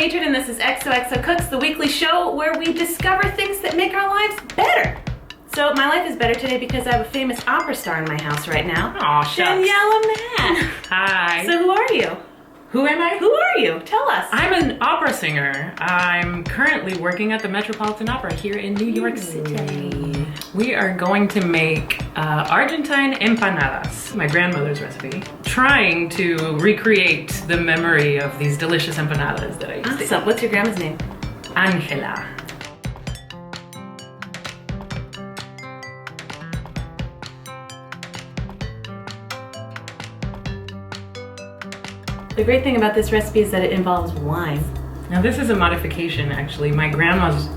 Matron, and this is XOXO Cooks, the weekly show where we discover things that make our lives better. So my life is better today because I have a famous opera star in my house right now. Aw, shucks. Daniela Mack. Hi. So who are you? Who am I? Who are you? Tell us. I'm an opera singer. I'm currently working at the Metropolitan Opera here in New York City. We are going to make Argentine empanadas, my grandmother's recipe, trying to recreate the memory of these delicious empanadas that I used to eat. So, what's your grandma's name? Angela. The great thing about this recipe is that it involves wine. Now this is a modification actually. My grandma's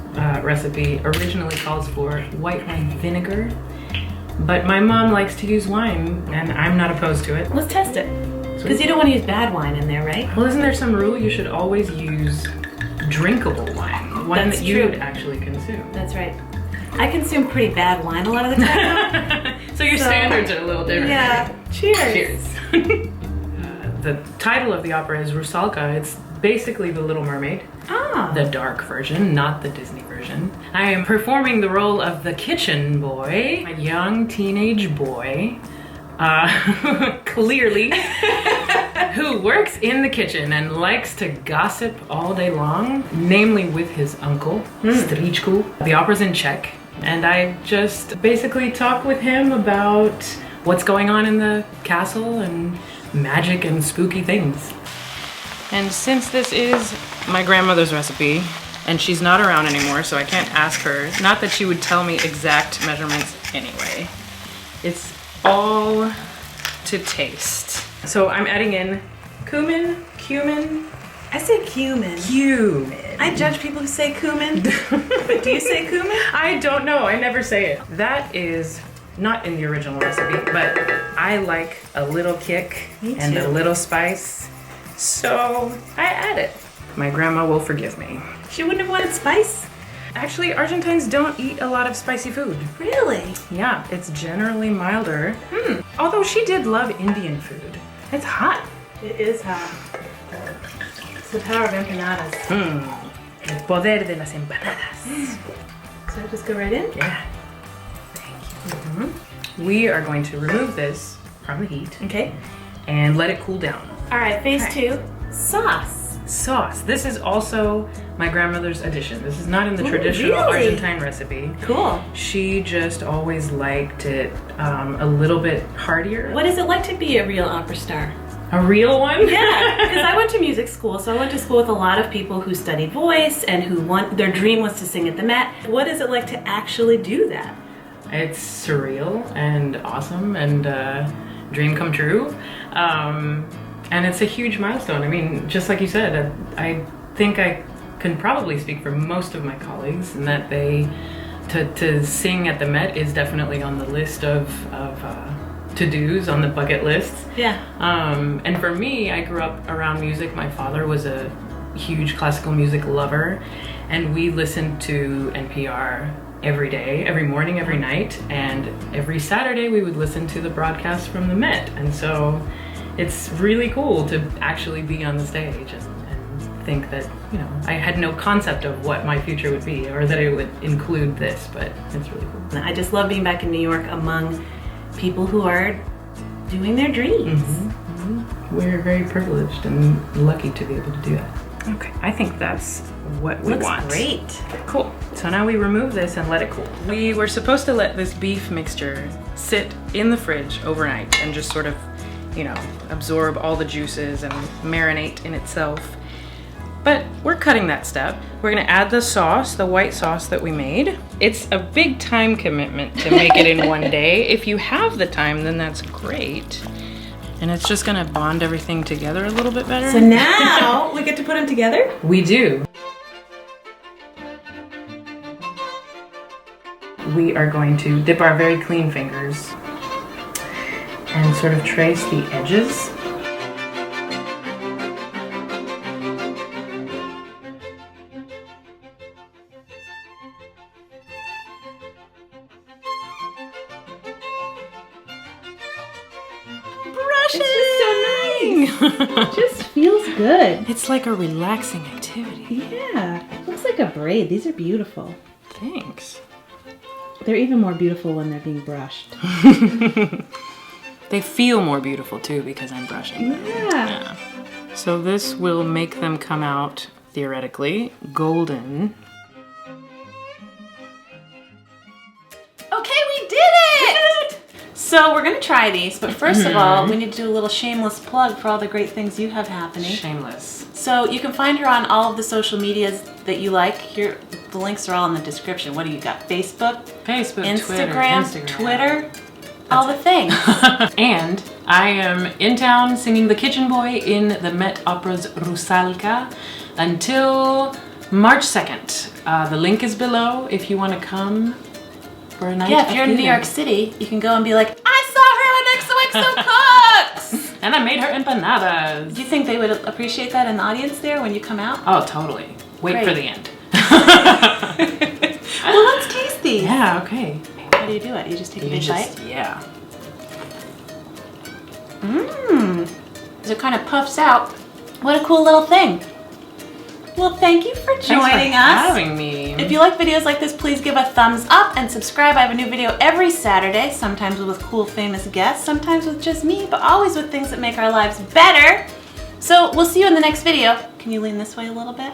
recipe originally calls for white wine vinegar, but my mom likes to use wine and I'm not opposed to it. Let's test it. Because you don't want to use bad wine in there, right? Well, isn't there some rule you should always use drinkable wine? One that you would actually consume. That's right. I consume pretty bad wine a lot of the time. So your standards are a little different. Yeah. Cheers. Cheers. The title of the opera is Rusalka. It's basically The Little Mermaid. Ah. The dark version, not the Disney version. I am performing the role of the kitchen boy, a young teenage boy, clearly, who works in the kitchen and likes to gossip all day long, namely with his uncle, Stričku. The opera's in Czech, and I just basically talk with him about what's going on in the castle and magic and spooky things. And since this is my grandmother's recipe, and she's not around anymore, so I can't ask her, not that she would tell me exact measurements anyway. It's all to taste. So I'm adding in cumin. I say cumin. I judge people who say cumin. But do you say cumin? I don't know, I never say it. That is not in the original recipe, but I like a little kick and a little spice, so I add it. My grandma will forgive me. She wouldn't have wanted spice? Actually, Argentines don't eat a lot of spicy food. Really? Yeah, it's generally milder. Although she did love Indian food. It's hot. It is hot. It's the power of empanadas. El poder de las empanadas. So just go right in? Yeah. We are going to remove this from the heat. Okay. And let it cool down. All right, phase 2, sauce. Sauce. This is also my grandmother's addition. This is not in the traditional Argentine recipe. Cool. She just always liked it a little bit heartier. What is it like to be a real opera star? A real one? Yeah, because I went to music school, so I went to school with a lot of people who studied voice and who their dream was to sing at the Met. What is it like to actually do that? It's surreal and awesome and dream come true. And it's a huge milestone. I mean, just like you said, I think I can probably speak for most of my colleagues in that to sing at the Met is definitely on the list of to-dos on the bucket list. Yeah. And for me, I grew up around music. My father was a huge classical music lover, and we listened to NPR every day, every morning, every night, and every Saturday we would listen to the broadcast from the Met. And so it's really cool to actually be on the stage and think that, you know, I had no concept of what my future would be or that it would include this, but it's really cool. I just love being back in New York among people who are doing their dreams. We're very privileged and lucky to be able to do that. Okay, I think that's what we want. Looks great. Cool. So now we remove this and let it cool. We were supposed to let this beef mixture sit in the fridge overnight and just sort of, you know, absorb all the juices and marinate in itself. But we're cutting that step. We're gonna add the sauce, the white sauce that we made. It's a big time commitment to make it in one day. If you have the time, then that's great. And it's just gonna bond everything together a little bit better. So now we get to put them together? We do. We are going to dip our very clean fingers and sort of trace the edges. Brushes! It's just so nice! It just feels good. It's like a relaxing activity. Yeah. Looks like a braid. These are beautiful. Thanks. They're even more beautiful when they're being brushed. They feel more beautiful too because I'm brushing them. Yeah. So this will make them come out, theoretically, golden. Okay, we did it! So we're gonna try these, but first of all, we need to do a little shameless plug for all the great things you have happening. Shameless. So you can find her on all of the social medias that you like. Here, the links are all in the description. What do you got? Facebook, Instagram, Twitter, all the things. And I am in town singing The Kitchen Boy in the Met Opera's Rusalka until March 2nd. The link is below if you want to come for a night. Yeah, if you're in New York City, you can go and be like, I saw her on XOXO Cooks! And I made her empanadas. Do you think they would appreciate that in the audience there when you come out? Oh, totally. Wait Great. for the end. Well, let's taste these. Yeah, okay. How do you do it? You just take a big bite? Yeah. Mmm. It kind of puffs out. What a cool little thing. Well, thank you for joining us. Having me. If you like videos like this, please give a thumbs up and subscribe. I have a new video every Saturday, sometimes with cool famous guests, sometimes with just me, but always with things that make our lives better. So we'll see you in the next video. Can you lean this way a little bit?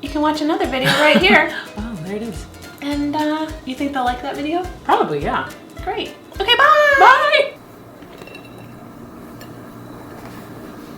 You can watch another video right here. Oh, there it is. And you think they'll like that video? Probably, yeah. Great. Okay, bye.